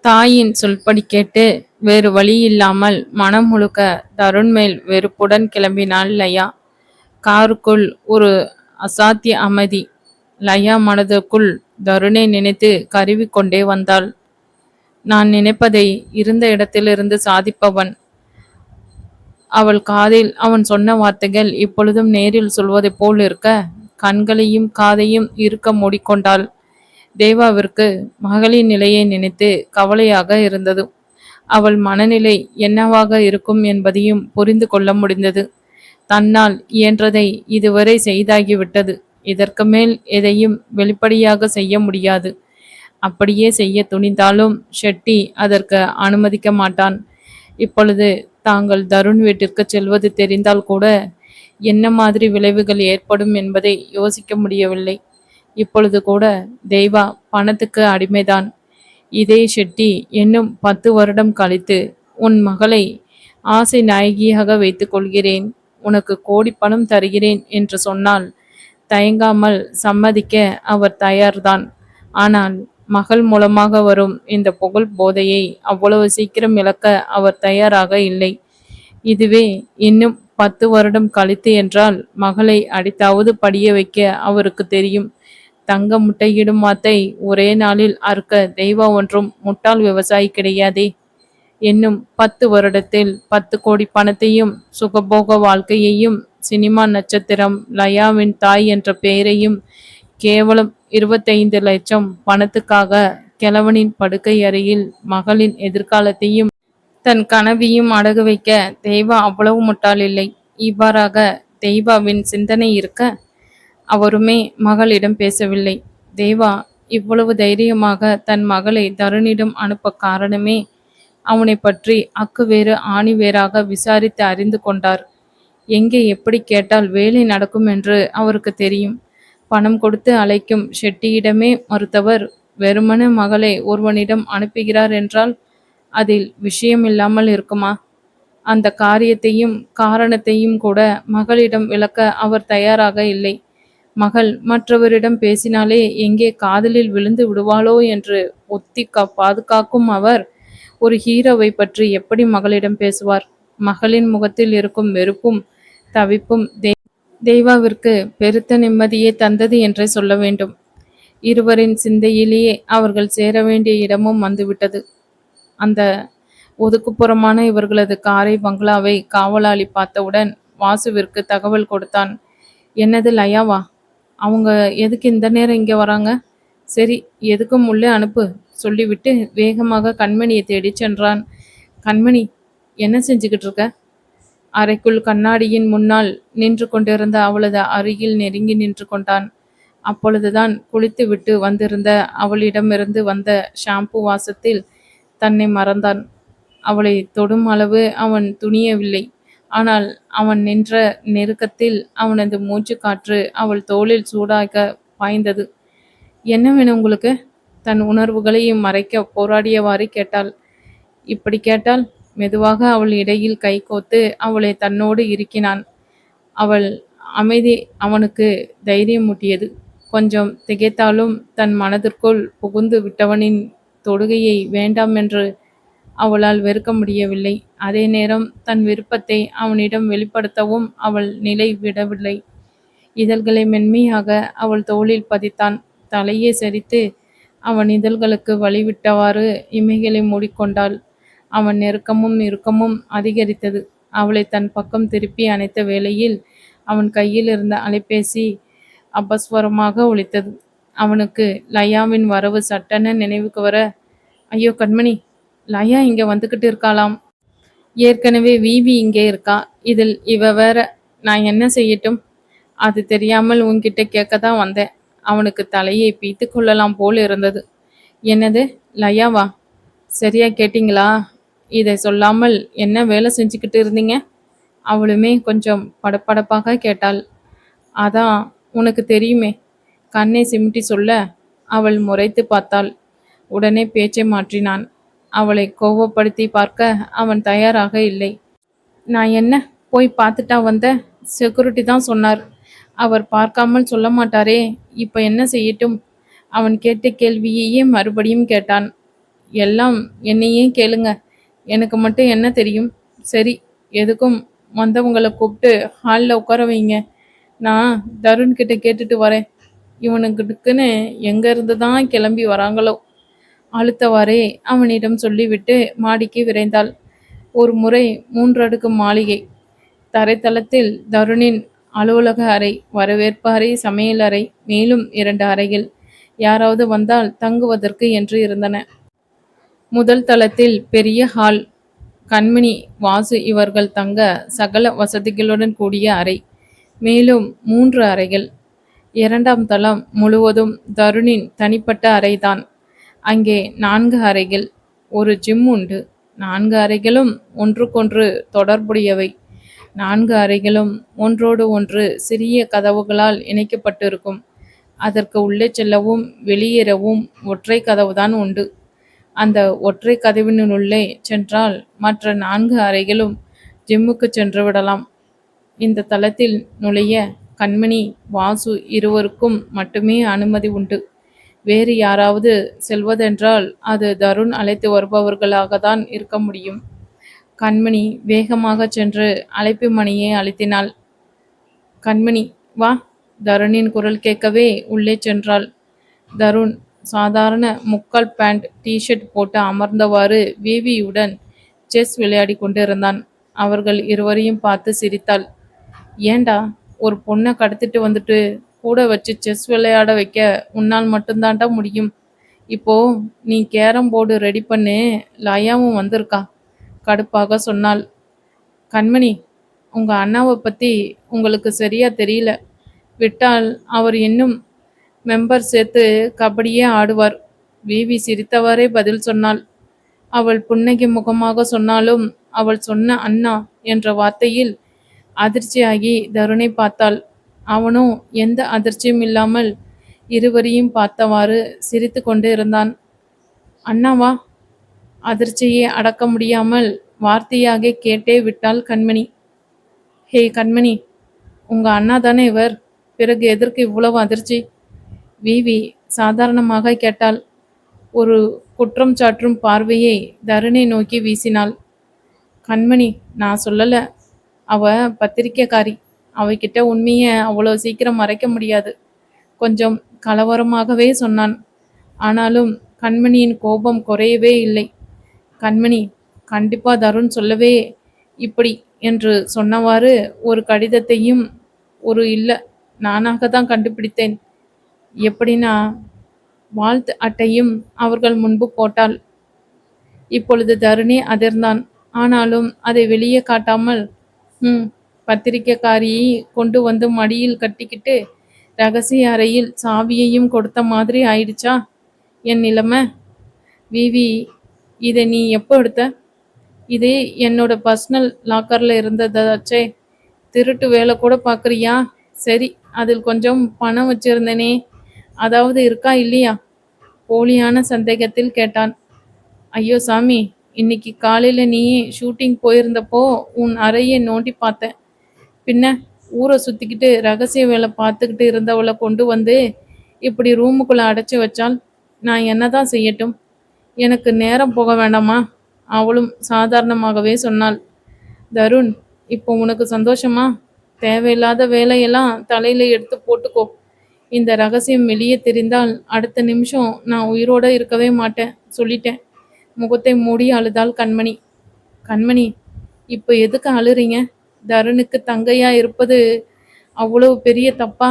தாயின் சொல்படி கேட்டு வேறு வழியில்லாமல் மனம் முழுக்க தருண் மேல் வெறுப்புடன் கிளம்பினாள் லயா. காருக்குள் ஒரு அசாத்திய அமைதி. லயா மனதுக்குள் தருணை நினைத்து கருவி கொண்டே வந்தாள். நான் நினைப்பதை இருந்த இடத்திலிருந்து சாதிப்பவன். அவள் காதில் அவன் சொன்ன வார்த்தைகள் இப்பொழுதும் நேரில் சொல்வதை போல் இருக்க கண்களையும் காதையும் இருக்க மூடிக்கொண்டாள். தேவாவிற்கு மகளின் நிலையை நினைத்து கவலையாக இருந்தது. அவள் மனநிலை என்னவாக இருக்கும் என்பதையும் புரிந்து கொள்ள முடிந்தது. தன்னால் இயன்றதை இதுவரை செய்தாகிவிட்டது. இதற்கு மேல் எதையும் வெளிப்படையாக செய்ய முடியாது. அப்படியே செய்ய துணிந்தாலும் ஷெட்டி அதற்கு அனுமதிக்க மாட்டான். இப்பொழுது தாங்கள் தருண் வீட்டிற்கு செல்வது தெரிந்தால் கூட என்ன மாதிரி விளைவுகள் ஏற்படும் என்பதை யோசிக்க முடியவில்லை. இப்பொழுது கூட தெய்வா பணத்துக்கு அடிமைதான். இதே ஷெட்டி இன்னும் 10 வருடம் கழித்து உன் மகளை ஆசை நாயகியாக வைத்துக் கொள்கிறேன், உனக்கு கோடி பணம் தருகிறேன் என்று சொன்னால் தயங்காமல் சம்மதிக்க அவர் தயார்தான். ஆனால் மகள் மூலமாக வரும் இந்த புகழ் போதையை அவ்வளவு சீக்கிரம் இழக்க அவர் தயாராக இல்லை. இதுவே இன்னும் 10 வருடம் கழித்து என்றால் மகளை அடித்தாவது படிய வைக்க அவருக்கு தெரியும். தங்க முட்டையிடும் மாத்தை ஒரே நாளில் அறுக்க தெய்வா ஒன்றும் முட்டாள் விவசாயி கிடையாதே. இன்னும் 10 வருடத்தில் 10 கோடி பணத்தையும் சுகபோக வாழ்க்கையையும் சினிமா நட்சத்திரம் லயாவின் தாய் என்ற பெயரையும் கேவலம் 25 லட்சம் பணத்துக்காக கிழவனின் படுக்கை அறையில் மகளின் எதிர்காலத்தையும் தன் கனவையும் அடகு வைக்க தெய்வா அவ்வளவு முட்டாள் இல்லை. இவ்வாறாக தெய்வாவின் சிந்தனை இருக்க அவருமே மகளிடம் பேசவில்லை. தேவா இவ்வளவு தைரியமாக தன் மகளை தருணிடம் அனுப்ப காரணமே அவனை பற்றி அக்கு வேறு ஆணி வேறாக விசாரித்து அறிந்து கொண்டார். எங்கே எப்படி கேட்டால் வேலை நடக்கும் என்று அவருக்கு தெரியும். பணம் கொடுத்து அழைக்கும் ஷெட்டியிடமே மறுத்தவர் வெறுமன மகளை ஒருவனிடம் அனுப்புகிறார் என்றால் அதில் விஷயம் இல்லாமல் இருக்குமா? அந்த காரியத்தையும் காரணத்தையும் கூட மகளிடம் விளக்க அவர் தயாராக இல்லை. மகள் மற்றவரிடம் பேசினாலே எங்கே காதலில் விழுந்து விடுவாளோ என்று ஒத்தி பாதுகாக்கும் அவர் ஒரு ஹீரோவை பற்றி எப்படி மகளிடம் பேசுவார்? மகளின் முகத்தில் இருக்கும் வெறுப்பும் தவிப்பும் தெய்வாவிற்கு பெருத்த நிம்மதியை தந்தது என்றே சொல்ல வேண்டும். இருவரின் சிந்தையிலேயே அவர்கள் சேர வேண்டிய இடமும் வந்துவிட்டது. அந்த ஒதுக்குப்புறமான இவர்களது காரை பங்களாவை காவலாளி பார்த்தவுடன் வாசுவிற்கு தகவல் கொடுத்தான். என்னது லயாவா? அவங்க எதுக்கு இந்த நேரம் இங்கே வராங்க? சரி, எதுக்கும் உள்ளே அனுப்பு சொல்லிவிட்டு வேகமாக கண்மணியை தேடி சென்றான். கண்மணி, என்ன செஞ்சுக்கிட்டு இருக்க? அறைக்குள் கண்ணாடியின் முன்னால் நின்று கொண்டிருந்த அவளது அருகில் நெருங்கி நின்று கொண்டான். அப்பொழுதுதான் குளித்து விட்டு வந்திருந்த அவளிடமிருந்து வந்த ஷாம்பு வாசத்தில் தன்னை மறந்தான். அவளை தொடும் அளவு அவன் துணியவில்லை. ஆனால் அவன் நின்ற நெருக்கத்தில் அவனது மூச்சு காற்று அவள் தோளில் சூடாக பாய்ந்தது. என்ன வேணும் உங்களுக்கு? தன் உணர்வுகளையும் மறைக்க போராடியவாறு கேட்டாள். இப்படி கேட்டால் மெதுவாக அவள் இடையில் கை கோத்து அவளை தன்னோடு இறுக்கினான். அவள் அமைதி அவனுக்கு தைரியமூட்டியது. கொஞ்சம் திகைத்தாலும் தன் மனதிற்குள் புகுந்து விட்டவனின் தொடுகையை வேண்டாம் என்று அவளால் வெறுக்க முடியவில்லை. அதே நேரம் தன் விருப்பத்தை அவனிடம் வெளிப்படுத்தவும் அவள் நிலை விடவில்லை. இதழ்களை மென்மையாக அவள் தோளில் பதித்தான். தலையை சரித்து அவன் இதழ்களுக்கு வழிவிட்டவாறு இமைகளை மூடிக்கொண்டாள். அவன் நெருக்கமும் இறுக்கமும் அதிகரித்தது. அவளை தன் பக்கம் திருப்பி அணைத்த வேளையில் அவன் கையில் இருந்த அலைபேசி அபஸ்வரமாக ஒலித்தது. அவனுக்கு லயாவின் வரவு சட்டென நினைவுக்கு வர, ஐயோ கண்மணி, லயா இங்கே வந்துக்கிட்டு இருக்காளாம். ஏற்கனவே விவி இங்கே இருக்கா. இதில் இவ வேற. நான் என்ன செய்யட்டும்? அது தெரியாமல் உன்கிட்ட கேட்க தான் வந்தேன். அவனுக்கு தலையை பீத்து கொள்ளலாம் போல் இருந்தது. என்னது, லயாவா? சரியா கேட்டிங்களா? இதை சொல்லாமல் என்ன வேலை செஞ்சுக்கிட்டு இருந்தீங்க? அவளுமே கொஞ்சம் படப்படப்பாக கேட்டாள். அதான் உனக்கு தெரியுமே. கண்ணை சிமிட்டி சொல்ல அவள் முறைத்து பார்த்தாள். உடனே பேச்சை மாற்றினான். அவளை கோபப்படுத்தி பார்க்க அவன் தயாராக இல்லை. நான் என்ன போய் பார்த்துட்டா வந்த? செக்யூரிட்டி தான் சொன்னார். அவர் பார்க்காமல் சொல்ல மாட்டாரே. இப்போ என்ன செய்யட்டும்? அவன் கேட்ட கேள்வியையே மறுபடியும் கேட்டான். எல்லாம் என்னையே கேளுங்க. எனக்கு மட்டும் என்ன தெரியும்? சரி, எதுக்கும் வந்தவங்கள கூப்பிட்டு ஹால்ல உட்கார வைங்க. நான் தருண் கிட்ட கேட்டுட்டு வரேன். இவனுங்களுக்குன்னு எங்க இருந்து தான் கிளம்பி வராங்களோ? அழுத்தவாறே அவனிடம் சொல்லிவிட்டு மாடிக்கு விரைந்தாள். ஒரு முறை 3 அடுக்கு மாளிகை. தரைத்தளத்தில் தருணின் அலுவலக அறை, வரவேற்பு அறை, சமையல் அறை, மேலும் 2 அறைகள் யாராவது வந்தால் தங்குவதற்கு என்று இருந்தன. முதல் தளத்தில் பெரிய ஹால். கண்மணி, வாசு இவர்கள் தங்க சகல வசதிகளுடன் கூடிய அறை. மேலும் 3 அறைகள். 2ஆம் தளம் முழுவதும் தருணின் தனிப்பட்ட அறைதான். அங்கே 4 அறைகள். ஒரு ஜிம் உண்டு. 4 அறைகளும் ஒன்றுக்கொன்று தொடர்புடையவை. 4 அறைகளும் ஒன்றோடு ஒன்று சிறிய கதவுகளால் இணைக்கப்பட்டிருக்கும். அதற்கு உள்ளே செல்லவும் வெளியேறவும் ஒற்றை கதவுதான் உண்டு. அந்த ஒற்றை கதவினுள்ளே சென்றால் மற்ற 4 அறைகளும் ஜிம்முக்கு சென்று விடலாம். இந்த தளத்தில் நுழைய கண்மணி, வாசு இருவருக்கும் மட்டுமே அனுமதி உண்டு. வேறு யாராவது செல்வதென்றால் அது தருண் அழைத்து வருபவர்களாகத்தான் இருக்க முடியும். கண்மணி வேகமாக சென்று அழைப்பு மணியை அழுத்தினாள். கண்மணி, வா. தருணின் குரல் கேட்கவே உள்ளே சென்றாள். தருண் சாதாரண முக்கால் பேண்ட் டிஷர்ட் போட்டு அமர்ந்தவாறு விவியுடன் செஸ் விளையாடி கொண்டிருந்தான். அவர்கள் இருவரையும் பார்த்து சிரித்தாள். ஏண்டா, ஒரு பொண்ணை கடத்திட்டு வந்துட்டு கூட வச்சு செஸ் விளையாட வைக்க உன்னால் மட்டும்தான்டா முடியும். இப்போ நீ கேரம் போர்டு ரெடி பண்ணு, லயாவும் வந்திருக்கா, கடுப்பாக சொன்னாள். கண்மணி, உங்க அண்ணாவை பத்தி உங்களுக்கு சரியா தெரியல. விட்டால் அவர் இன்னும் மெம்பர் சேர்த்து கபடியே ஆடுவார். விவி சிரித்தவாறே பதில் சொன்னாள். அவள் புன்னகை முகமாக சொன்னாலும் அவள் சொன்ன அண்ணா என்ற வார்த்தையில் அதிர்ச்சியாகி தருணை பார்த்தாள். அவனோ எந்த அதிர்ச்சியும் இல்லாமல் இருவரையும் பார்த்தவாறு சிரித்து கொண்டு இருந்தான். அண்ணாவா? அதிர்ச்சியை அடக்க முடியாமல் வார்த்தையாக கேட்டே விட்டாள் கண்மணி. ஹே கண்மணி, உங்க அண்ணா தானே இவர், பிறகு எதற்கு இவ்வளவு அதிர்ச்சி? விவி சாதாரணமாக கேட்டாள். ஒரு குற்றம் சாற்றும் பார்வையை தருணை நோக்கி வீசினாள். கண்மணி, நான் சொல்லல. அவ பத்திரிக்கைக்காரி. அவகிட்ட உண்மையை அவ்வளோ சீக்கிரம் மறைக்க முடியாது. கொஞ்சம் கலவரமாகவே சொன்னான். ஆனாலும் கண்மணியின் கோபம் குறையவே இல்லை. கண்மணி, கண்டிப்பா தருண் சொல்லவே இப்படி என்று சொன்னவாறு ஒரு கடிதத்தையும் ஒரு இல்ல நானாக தான் கண்டுபிடித்தேன். எப்படின்னா, வாழ்த்து அட்டையும் அவர்கள் முன்பு போட்டாள். இப்பொழுது தருணி அதிர்ந்தான். ஆனாலும் அதை வெளியே காட்டாமல், பத்திரிக்கைக்காரியை கொண்டு வந்து மடியில் கட்டிக்கிட்டு ரகசிய அறையில் சாவியையும் கொடுத்த மாதிரி ஆயிடுச்சா என் நிலைமை? விவி, இதை நீ எப்போ எடுத்த? இது என்னோட பர்சனல் லாக்கரில் இருந்ததாச்சே. திருட்டு வேலை கூட பார்க்குறியா? சரி, அதில் கொஞ்சம் பணம் வச்சிருந்தேனே, அதாவது இருக்கா இல்லையா? போலியான சந்தேகத்தில் கேட்டான். ஐயோ சாமி, இன்னைக்கு காலையில் நீ ஷூட்டிங் போயிருந்தப்போ உன் அறையை நோண்டி பார்த்தேன். பின்ன ஊரை சுற்றிக்கிட்டு ரகசிய வேலை பார்த்துக்கிட்டு இருந்தவளை கொண்டு வந்து இப்படி ரூமுக்குள்ளே அடைச்சி வச்சால் நான் என்ன தான் செய்யட்டும்? எனக்கு நேரம் போக வேண்டாமா? அவளும் சாதாரணமாகவே சொன்னாள். தருண், இப்போ உனக்கு சந்தோஷமா? தேவையில்லாத வேலையெல்லாம் தலையில் எடுத்து போட்டுக்கோ. இந்த ரகசியம் வெளியே தெரிந்தால் அடுத்த நிமிஷம் நான் உயிரோட இருக்கவே மாட்டேன், சொல்லிட்டேன். முகத்தை மூடி அழுதாள் கண்மணி. கண்மணி, இப்போ எதுக்கு அழுறீங்க? தருணுக்கு தங்கையா இருப்பது அவ்வளவு பெரிய தப்பா?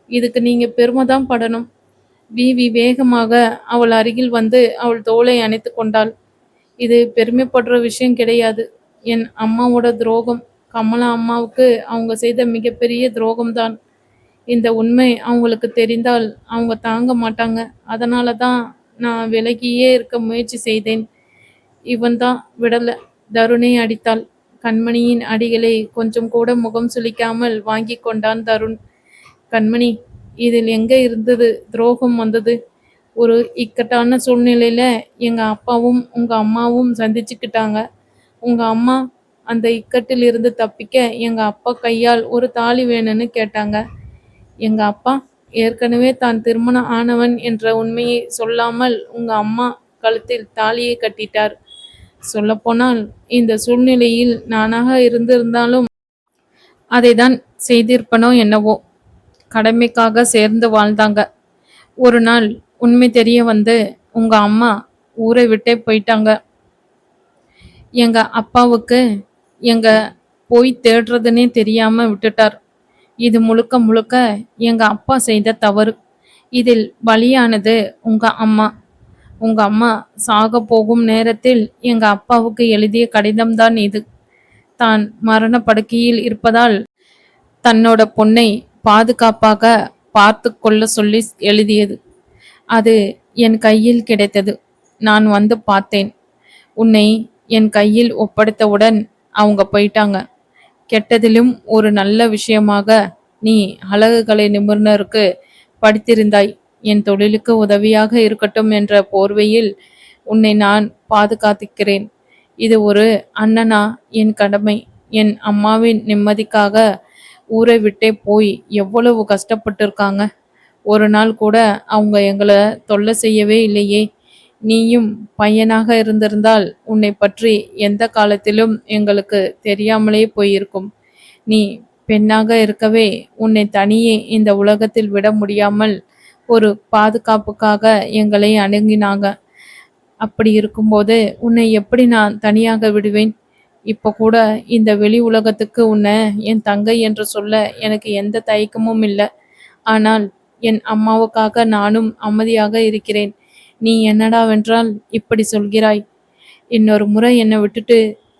இதுக்கு நீங்க பெருமை தான் படணும். விவி வேகமாக அவள் அருகில் வந்து அவள் தோளை அணைத்து கொண்டாள். இது பெருமைப்படுற விஷயம் கிடையாது. என் அம்மாவோட துரோகம், கமலா அம்மாவுக்கு அவங்க செய்த மிகப்பெரிய துரோகம்தான். இந்த உண்மை அவங்களுக்கு தெரிந்தால் அவங்க தாங்க மாட்டாங்க. அதனால தான் நான் விலகியே இருக்க முயற்சி செய்தேன். இவன் தான் விடலை. தருணை அடித்தாள். கண்மணியின் அடிகளை கொஞ்சம் கூட முகம் சுளிக்காமல் வாங்கி கொண்டான் தருண். கண்மணி, இதில் எங்க இருந்தது துரோகம் வந்தது? ஒரு இக்கட்டான சூழ்நிலையில எங்க அப்பாவும் உங்க அம்மாவும் சந்திச்சுக்கிட்டாங்க. உங்க அம்மா அந்த இக்கட்டில் இருந்து தப்பிக்க எங்க அப்பா கையால் ஒரு தாலி வேணும்னு கேட்டாங்க. எங்க அப்பா ஏற்கனவே தான் திருமணம் ஆனவன் என்ற உண்மையை சொல்லாமல் உங்க அம்மா கழுத்தில் தாலியை கட்டிட்டார். சொல்லப்போனால் இந்த சூழ்நிலையில் நானாக இருந்திருந்தாலும் அதைதான் செய்திருப்பனோ என்னவோ. கடமைக்காக சேர்ந்து வாழ்ந்தாங்க. ஒரு நாள் உண்மை தெரிய வந்து உங்க அம்மா ஊரை விட்டே போயிட்டாங்க. எங்க அப்பாவுக்கு எங்க போய் தேடுறதுன்னே தெரியாம விட்டுட்டார். இது முழுக்க முழுக்க எங்க அப்பா செய்த தவறு. இதில் பலியானது உங்க அம்மா. உங்க அம்மா சாக போகும் நேரத்தில் எங்க அப்பாவுக்கு எழுதிய கடிதம்தான் இது. தான் மரண படுக்கையில் இருப்பதால் தன்னோட பொண்ணை பாதுகாப்பாக பார்த்து கொள்ள சொல்லி எழுதியது. அது என் கையில் கிடைத்தது. நான் வந்து பார்த்தேன். உன்னை என் கையில் ஒப்படைத்தவுடன் அவங்க போயிட்டாங்க. கெட்டதிலும் ஒரு நல்ல விஷயமாக நீ அழகுகலை நிபுணருக்கு படித்திருந்தாய். என் தொழிலுக்கு உதவியாக இருக்கட்டும் என்ற போர்வையில் உன்னை நான் பாதுகாத்துக்கிறேன். இது ஒரு அண்ணனா என் கடமை. என் அம்மாவின் நிம்மதிக்காக ஊரை விட்டே போய் எவ்வளவு கஷ்டப்பட்டிருக்காங்க. ஒரு நாள் கூட அவங்க எங்களை தொல்லை செய்யவே இல்லையே. நீயும் பையனாக இருந்திருந்தால் உன்னை பற்றி எந்த காலத்திலும் எங்களுக்கு தெரியாமலே போயிருக்கும். நீ பெண்ணாக இருக்கவே உன்னை தனியே இந்த உலகத்தில் விட முடியாமல் ஒரு பாதுகாப்புக்காக எங்களை அணுகினாங்க. அப்படி இருக்கும்போது உன்னை எப்படி நான் தனியாக விடுவேன்? இப்போ கூட இந்த வெளி உலகத்துக்கு உன்னை என் தங்கை என்று சொல்ல எனக்கு எந்த தயக்கமும் இல்லை. ஆனால் என் அம்மாவுக்காக நானும் அமைதியாக இருக்கிறேன். நீ என்னடாவென்றால் இப்படி சொல்கிறாய்? இன்னொரு முறை என்னை விட்டுட்டு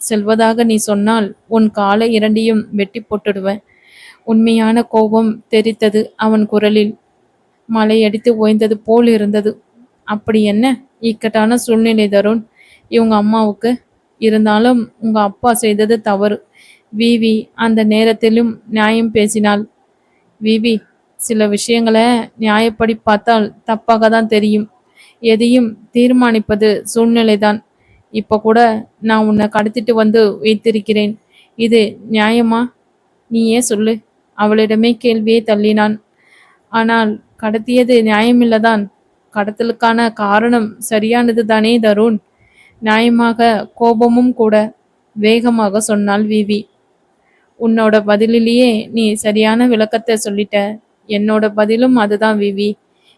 செல்வதாக நீ சொன்னால் உன் காலை இரண்டையும் வெட்டி போட்டுடுவேன். உண்மையான கோபம் தெரித்தது அவன் குரலில். மலையடித்து ஓய்ந்தது போல் இருந்தது. அப்படி என்ன இக்கட்டான சூழ்நிலை தருண் இவங்க அம்மாவுக்கு? இருந்தாலும் உங்க அப்பா செய்தது தவறு. விவி அந்த நேரத்திலும் நியாயம் பேசினாள். விவி, சில விஷயங்களை நியாயப்படி பார்த்தால் தப்பாக தான் தெரியும். எதையும் தீர்மானிப்பது சூழ்நிலைதான். இப்போ கூட நான் உன்னை கடத்திட்டு வந்து வைத்திருக்கிறேன். இது நியாயமா? நீயே சொல்லு. அவளிடமே கேள்வியை தள்ளினான். ஆனால் கடத்தியது நியாயமில்லதான். கடத்தலுக்கான காரணம் சரியானது தானே தருண்? நியாயமாக கோபமும் கூட. வேகமாக சொன்னாள் விவி. உன்னோட பதிலிலேயே நீ சரியான விளக்கத்தை சொல்லிட்ட. என்னோட பதிலும் அதுதான் விவி.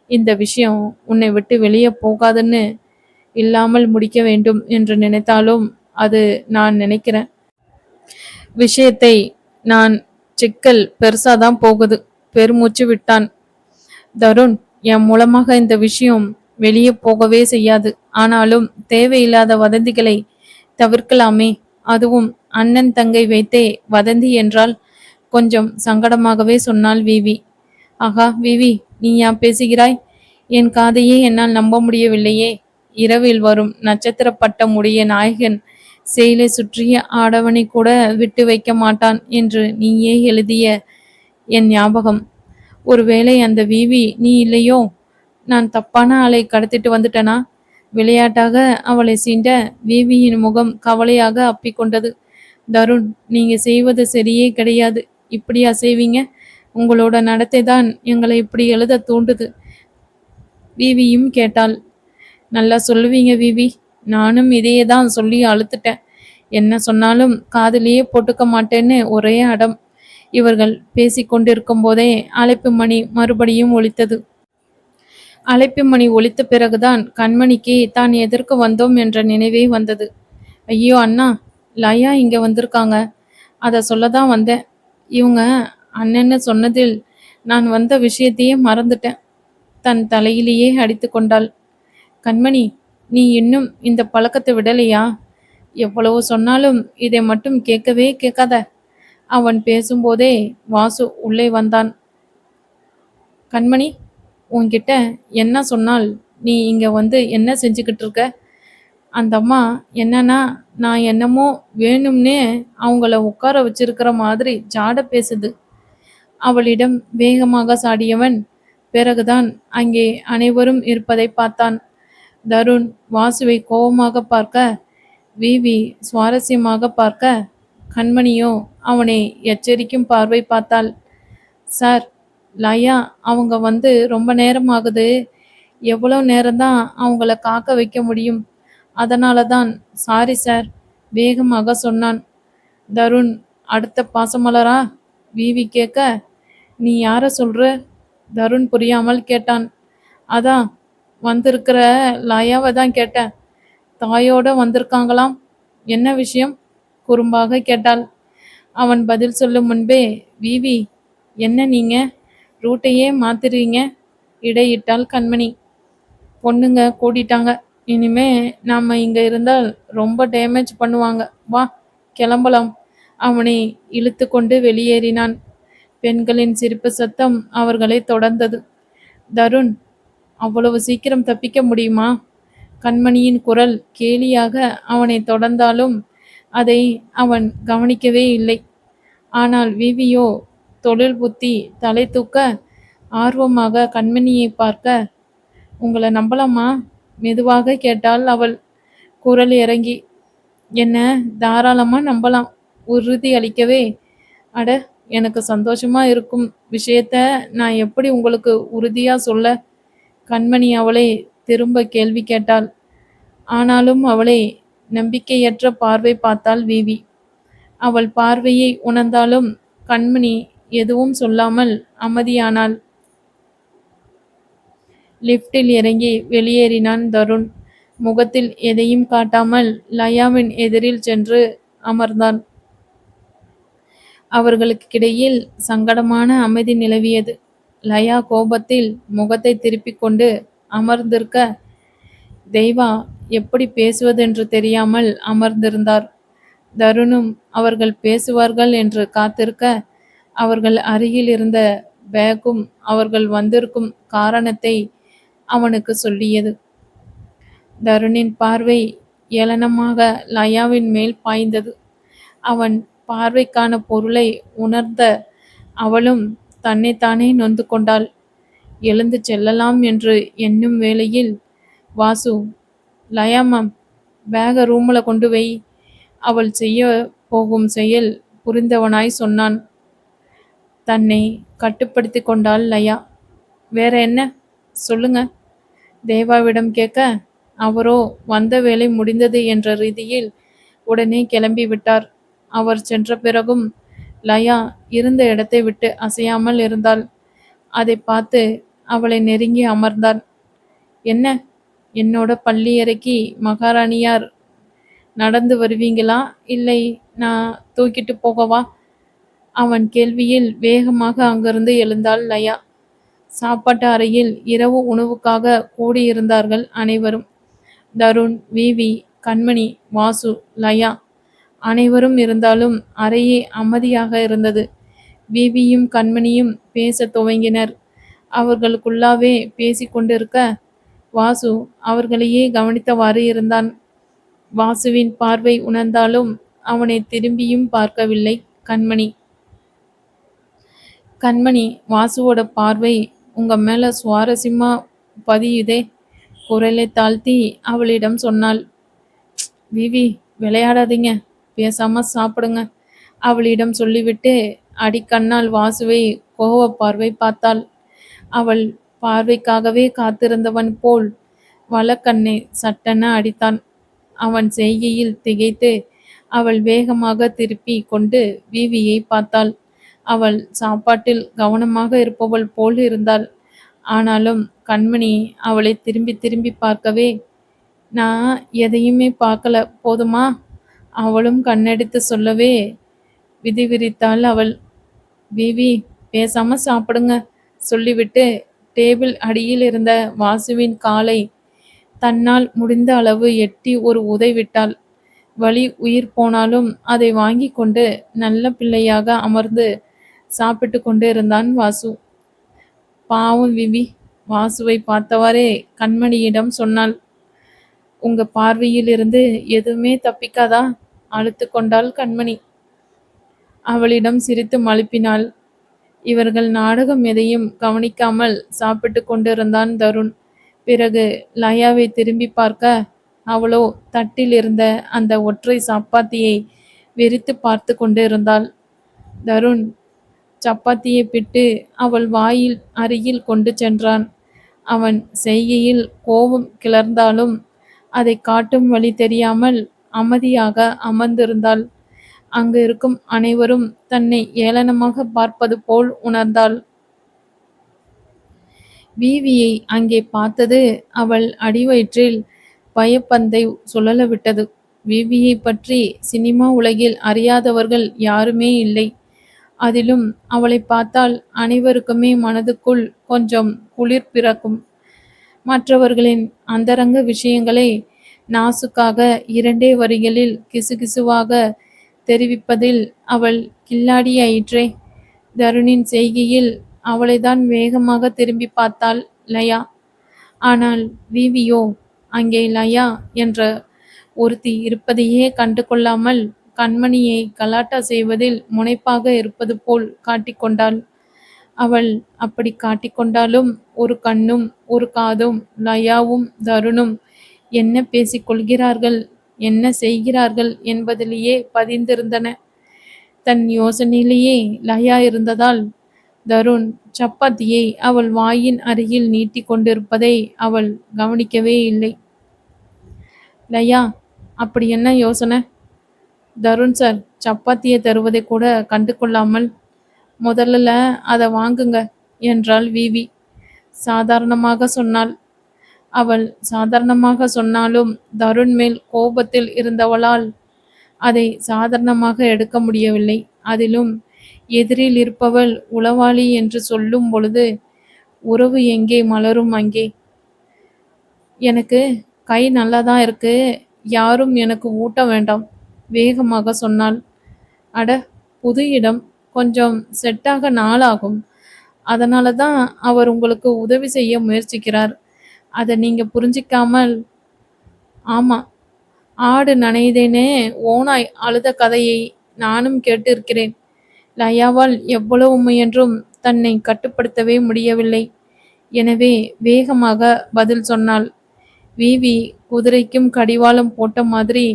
இந்த விஷயம் உன்னை விட்டு வெளியே போகாதுன்னு இல்லாமல் முடிக்க வேண்டும் என்று நினைத்தாலும் அது நான் நினைக்கிறேன் விஷயத்தை நான் சிக்கல் பெருசாதான் போகுது. பெருமூச்சு விட்டான். தருண், என் மூலமாக இந்த விஷயம் வெளியே போகவே செய்யாது. ஆனாலும் தேவையில்லாத வதந்திகளை தவிர்க்கலாமே. அதுவும் அண்ணன் தங்கை வைத்தே வதந்தி என்றால் கொஞ்சம் சங்கடமாகவே சொன்னாள் விவி. ஆகா விவி, நீ ஏன் பேசுகிறாய்? என் காதையே என்னால் நம்ப முடியவில்லையே. இரவில் வரும் நட்சத்திர பட்டம் உடைய நாயகன் செயலை சுற்றிய ஆடவனை கூட விட்டு வைக்க மாட்டான் என்று நீயே எழுதிய என் ஞாபகம். ஒருவேளை அந்த விவி நீ இல்லையோ? நான் தப்பான ஆளை கடத்திட்டு வந்துட்டனா? விளையாட்டாக அவளை சீண்ட விவியின் முகம் கவலையாக அப்பிக்கொண்டது. தருண், நீங்க செய்வது சரியே கிடையாது. இப்படியா செய்வீங்க? உங்களோட நடத்தை தான் எங்களை இப்படி எழுத தூண்டுது. விவியும் கேட்டாள். நல்லா சொல்லுவீங்க விவி. நானும் இதையே தான் சொல்லி அழுத்துட்டேன். என்ன சொன்னாலும் காதிலேயே போட்டுக்க மாட்டேன்னு ஒரே அடம். இவர்கள் பேசிக்கொண்டிருக்கும் போதே அழைப்பு மணி மறுபடியும் ஒலித்தது. அழைப்பு மணி ஒலித்த பிறகுதான் கண்மணிக்கு தான் எதற்கு வந்தோம் என்ற நினைவே வந்தது. ஐயோ அண்ணா, லயா இங்க வந்திருக்காங்க. அதை சொல்லதான் வந்தேன். இவங்க அண்ணன்னு சொன்னதில் நான் வந்த விஷயத்தையே மறந்துட்டேன். தன் தலையிலேயே அடித்து கொண்டாள். கண்மணி, நீ இன்னும் இந்த பழக்கத்தை விடலையா? எவ்வளவு சொன்னாலும் இதை மட்டும் கேட்கவே கேட்காத. அவன் பேசும்போதே வாசு உள்ளே வந்தான். கண்மணி, உன்கிட்ட என்ன சொன்னால் நீ இங்க வந்து என்ன செஞ்சுக்கிட்டு இருக்க? அந்த அம்மா என்னன்னா நான் என்னமோ வேணும்னே அவங்கள உட்கார வச்சிருக்கிற மாதிரி ஜாட பேசுது. அவளிடம் வேகமாக சாடியவன் பிறகுதான் அங்கே அனைவரும் இருப்பதை பார்த்தான். தருண் வாசுவை கோபமாக பார்க்க, விவி சுவாரஸ்யமாக பார்க்க, கண்மணியோ அவனை எச்சரிக்கும் பார்வை பார்த்தாள். சார், லயா அவங்க வந்து ரொம்ப நேரம் ஆகுது. எவ்வளோ நேரம்தான் அவங்கள காக்க வைக்க முடியும்? அதனால தான். சாரி சார், வேகமாக சொன்னான். தருண், அடுத்த பாசமலரா? விவி கேட்க, நீ யார சொல்ற? தருண் புரியாமல் கேட்டான். அதான் வந்திருக்கிற லயாவை தான் கேட்டேன். தாயோட வந்திருக்காங்களாம். என்ன விஷயம்? குறும்பாக கேட்டாள். அவன் பதில் சொல்லும் முன்பே, விவி, என்ன நீங்க ரூட்டையே மாத்துறீங்க? இடையிட்டாள் கண்மணி. பொண்ணுங்க கூட்டிட்டாங்க. இனிமே நாம இங்க இருந்தால் ரொம்ப டேமேஜ் பண்ணுவாங்க. வா, கிளம்பலாம். அவனை இழுத்து கொண்டு வெளியேறினான். பெண்களின் சிரிப்பு சத்தம் அவர்களை தொடர்ந்தது. தருண், அவ்வளவு சீக்கிரம் தப்பிக்க முடியுமா? கண்மணியின் குரல் கேலியாக அவனை தொடர்ந்தாலும் அதை அவன் கவனிக்கவே இல்லை. ஆனால் விவியோ தொழில் புத்தி தலை தூக்க ஆர்வமாக கண்மணியை பார்க்க, உங்களை நம்பலாமா? மெதுவாக கேட்டாள் அவள், குரல் இறங்கி. என்ன தாராளமா நம்பலாம். உறுதி அளிக்கவே, அட, எனக்கு சந்தோஷமா இருக்கும் விஷயத்த நான் எப்படி உங்களுக்கு உறுதியா சொல்ல? கண்மணி அவளை திரும்ப கேள்வி கேட்டாள். ஆனாலும் அவளை நம்பிக்கையற்ற பார்வை பார்த்தாள் விவி. அவள் பார்வையை உணர்ந்தாலும் கண்மணி எதுவும் சொல்லாமல் அமைதியானாள். லிப்டில் இறங்கி வெளியேறினான் தருண். முகத்தில் எதையும் காட்டாமல் லயாவின் எதிரில் சென்று அமர்ந்தான். அவர்களுக்கிடையில் சங்கடமான அமைதி நிலவியது. லயா கோபத்தில் முகத்தை திருப்பிக் கொண்டு அமர்ந்திருக்க, தெய்வா எப்படி பேசுவதென்று தெரியாமல் அமர்ந்திருந்தார். தருணும் அவர்கள் பேசுவார்கள் என்று காத்திருக்க, அவர்கள் அருகில் இருந்த பேக்கும் அவர்கள் வந்திருக்கும் காரணத்தை அவனுக்கு சொல்லியது. தருணின் பார்வை ஏளனமாக லயாவின் மேல் பாய்ந்தது. அவன் பார்வைக்கான பொருளை உணர்ந்த அவளும் தன்னைத்தானே நொந்து கொண்டாள். எழுந்து செல்லலாம் என்று எண்ணும் வேளையில், வாசு, லயா மேம், பேக ரூம்ல கொண்டு வை. அவள் செய்ய போகும் செயல் புரிந்தவனாய் சொன்னான். தன்னை கட்டுப்படுத்தி கொண்டாள் லயா. வேற என்ன சொல்லுங்க? தேவாவிடம் கேட்க, அவரோ வந்த வேலை முடிந்தது என்ற ரீதியில் உடனே கிளம்பி விட்டார். அவர் சென்ற பிறகும் லயா இருந்த இடத்தை விட்டு அசையாமல் இருந்தாள். அதை பார்த்து அவளை நெருங்கி அமர்ந்தான். என்ன, என்னோட பள்ளி அறைக்கு மகாராணியார் நடந்து வருவீங்களா, இல்லை நான் தூக்கிட்டு போகவா? அவன் கேள்வியில் வேகமாக அங்கிருந்து எழுந்தாள் லயா. சாப்பாட்டு அறையில் இரவு உணவுக்காக கூடியிருந்தார்கள் அனைவரும். தருண், விவி, கண்மணி, வாசு, லயா அனைவரும் இருந்தாலும் அறையே அமைதியாக இருந்தது. விவியும் கண்மணியும் பேசத் துவங்கினர். அவர்களுக்குள்ளாவே பேசிக்கொண்டிருக்க வாசு அவர்களையே கவனித்தவாறு இருந்தான். வாசுவின் பார்வை உணர்ந்தாலும் அவனை திரும்பியும் பார்க்கவில்லை கண்மணி. கண்மணி, வாசுவோட பார்வை உங்க மேல சுவாரஸ்யமா பதியுதே. குரலை தாழ்த்தி அவளிடம் சொன்னாள். விவி, விளையாடாதீங்க, பேசாம சாப்பிடுங்க. அவளிடம் சொல்லிவிட்டு அடிக்கண்ணால் வாசுவை கோவ பார்வை பார்த்தாள். அவள் பார்வைக்காகவே காத்திருந்தவன் போல் வலக்கண்ணை சட்டென அடித்தான். அவன் செய்கையில் திகைத்து அவள் வேகமாக திருப்பி கொண்டு விவியை பார்த்தாள். அவள் சாப்பாட்டில் கவனமாக இருப்பவள் போல் இருந்தாள். ஆனாலும் கண்மணி அவளை திரும்பி திரும்பி பார்க்கவே, நான் எதையுமே பார்க்கல போதுமா? அவளும் கண்ணெடுத்து சொல்லவே விதி விரித்தாள் அவள். விவி, பேசாம சாப்பிடுங்க சொல்லிவிட்டு டேபிள் அடியில் இருந்த வாசுவின் காலை தன்னால் முடிந்த அளவு எட்டி ஒரு உதை விட்டாள். வலி உயிர் போனாலும் அதை வாங்கி கொண்டு நல்ல பிள்ளையாக அமர்ந்து சாப்பிட்டு கொண்டு இருந்தான் வாசு. பாவம் விவி, வாசுவை பார்த்தவாறே கண்மணியிடம் சொன்னாள். உங்க பார்வையில் இருந்து எதுவுமே தப்பிக்காதா? அழுத்து கொண்டாள் கண்மணி. அவளிடம் சிரித்து மழுப்பினாள். இவர்கள் நாடகம் எதையும் கவனிக்காமல் சாப்பிட்டு கொண்டிருந்தான் தருண். பிறகு லயாவை திரும்பி பார்க்க, அவளோ தட்டில் இருந்த அந்த ஒற்றை சப்பாத்தியை வெறித்து பார்த்து கொண்டு இருந்தாள். தருண் சப்பாத்தியை பிட்டு அவள் வாயில் அருகில் கொண்டு சென்றான். அவன் செய்கையில் கோபம் கிளர்ந்தாலும் அதை காட்டும் வழி தெரியாமல் அமைதியாக அமர்ந்திருந்தாள். அங்கு இருக்கும் அனைவரும் தன்னை ஏளனமாக பார்ப்பது போல் உணர்ந்தாள். வீவியை அங்கே பார்த்தது அவள் அடிவயிற்றில் பயப்பந்தை சுழல விட்டது. வீவியை பற்றி சினிமா உலகில் அறியாதவர்கள் யாருமே இல்லை. அதிலும் அவளை பார்த்தால் அனைவருக்குமே மனதுக்குள் கொஞ்சம் குளிர் பிறக்கும். மற்றவர்களின் அந்தரங்க விஷயங்களை நாசுக்காக 2 வரிகளில் கிசுகிசுவாக தெரிவிப்பதில் அவள் கில்லாடியாயிற்றே. தருணின் செய்கையில் அவளைதான் வேகமாக திரும்பி பார்த்தாள் லயா. ஆனால் வீவியோ அங்கே லயா என்ற ஒருத்தி இருப்பதையே கண்டு கொள்ளாமல் கண்மணியை கலாட்டா செய்வதில் முனைப்பாக இருப்பது போல் காட்டிக்கொண்டாள். அவள் அப்படி காட்டிக்கொண்டாலும் ஒரு கண்ணும் ஒரு காதும் லயாவும் தருணும் என்ன பேசிக்கொள்கிறார்கள், என்ன செய்கிறார்கள் என்பதிலேயே பதிந்திருந்தன. தன் யோசனையிலேயே லயா இருந்ததால் தருண் சப்பாத்தியை அவள் வாயின் அருகில் நீட்டி கொண்டிருப்பதை அவள் கவனிக்கவே இல்லை. லயா, அப்படி என்ன யோசனை? தருண் சார் சப்பாத்தியை தருவதை கூட கண்டு கொள்ளாமல், முதல்ல அதை வாங்குங்க என்றாள் வீவி. சாதாரணமாக சொன்னாள். அவள் சாதாரணமாக சொன்னாலும் தருண் மேல் கோபத்தில் இருந்தவளால் அதை சாதாரணமாக எடுக்க முடியவில்லை. அதிலும் எதிரில் இருப்பவள் உளவாளி என்று சொல்லும் பொழுது உறவு எங்கே மலரும் அங்கே. எனக்கு கை நல்லாதான் இருக்கு, யாரும் எனக்கு ஊட்ட வேண்டாம் வேகமாக சொன்னாள். அட, புது இடம், கொஞ்சம் செட்டாக நாளாகும். அதனால தான் அவர் உங்களுக்கு உதவி செய்ய முயற்சிக்கிறார். அதை நீங்க புரிஞ்சிக்காமல். ஆமா, ஆடு நனையுதேனே ஓனாய் அழுத கதையை நானும் கேட்டிருக்கிறேன். லயாவால் எவ்வளவு முயன்றும் தன்னை கட்டுப்படுத்தவே முடியவில்லை. எனவே வேகமாக பதில் சொன்னாள். வீவி குதிரைக்கும் கடிவாளம் போட்ட மாதிரி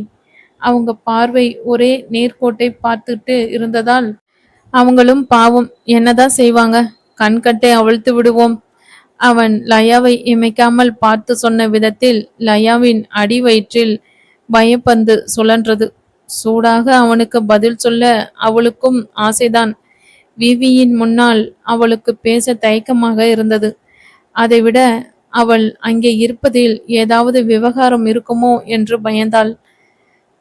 அவங்க பார்வை ஒரே நேர்கோட்டை பார்த்துட்டு இருந்ததால் அவங்களும் பாவம் என்னதான் செய்வாங்க, கண்கட்டை அவிழ்த்து விடுவோம். அவன் லயாவை இமைக்காமல் பார்த்து சொன்ன விதத்தில் லயாவின் அடி வயிற்றில் பயப்பந்து சுழன்றது. சூடாக அவனுக்கு பதில் சொல்ல அவளுக்கும் ஆசைதான். விவியின் முன்னால் அவளுக்கு பேச தயக்கமாக இருந்தது. அதைவிட அவள் அங்கே இருப்பதில் ஏதாவது விவகாரம் இருக்குமோ என்று பயந்தாள்.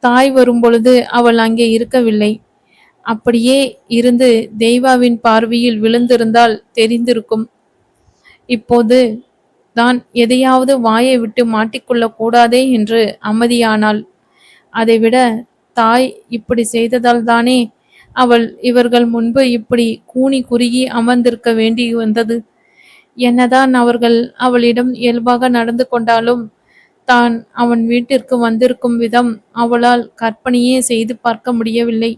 தாய் வரும்பொழுது அவள் அங்கே இருக்கவில்லை. அப்படியே இருந்து தெய்வாவின் பார்வையில் விழுந்திருந்தால் தெரிந்திருக்கும். இப்போது தான் எதையாவது வாயை விட்டு மாட்டிக்கொள்ள கூடாதே என்று அமைதியானாள். அதைவிட தாய் இப்படி செய்ததால் தானே அவள் இவர்கள் முன்பு இப்படி கூனி குறுகி அமர்ந்திருக்க வேண்டி வந்தது. என்னதான் அவர்கள் அவளிடம் இயல்பாக நடந்து கொண்டாலும் தான் அவன் வீட்டிற்கு வந்திருக்கும் விதம் அவளால் கற்பனையே செய்து பார்க்க முடியவில்லை.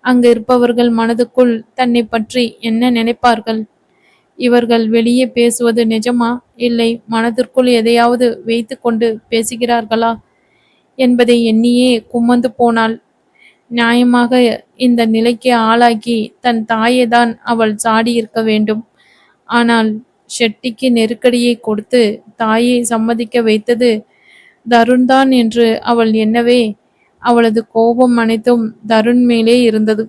அங்கு இருப்பவர்கள் மனதுக்குள் தன்னை பற்றி என்ன நினைப்பார்கள்? இவர்கள் வெளியே பேசுவது நிஜமா, இல்லை மனதிற்குள் எதையாவது வைத்து கொண்டு பேசுகிறார்களா என்பதை எண்ணியே கும்மந்து போனாள். நியாயமாக இந்த நிலைக்கு ஆளாக்கி தன் தாயை தான் அவள் சாடியிருக்க வேண்டும். ஆனால் ஷெட்டிக்கு நெருக்கடியை கொடுத்து தாயை சம்மதிக்க வைத்தது தருண்தான் என்று அவள் எண்ணவே அவளது கோபம் அனைத்தும் தருண் மேலே இருந்தது.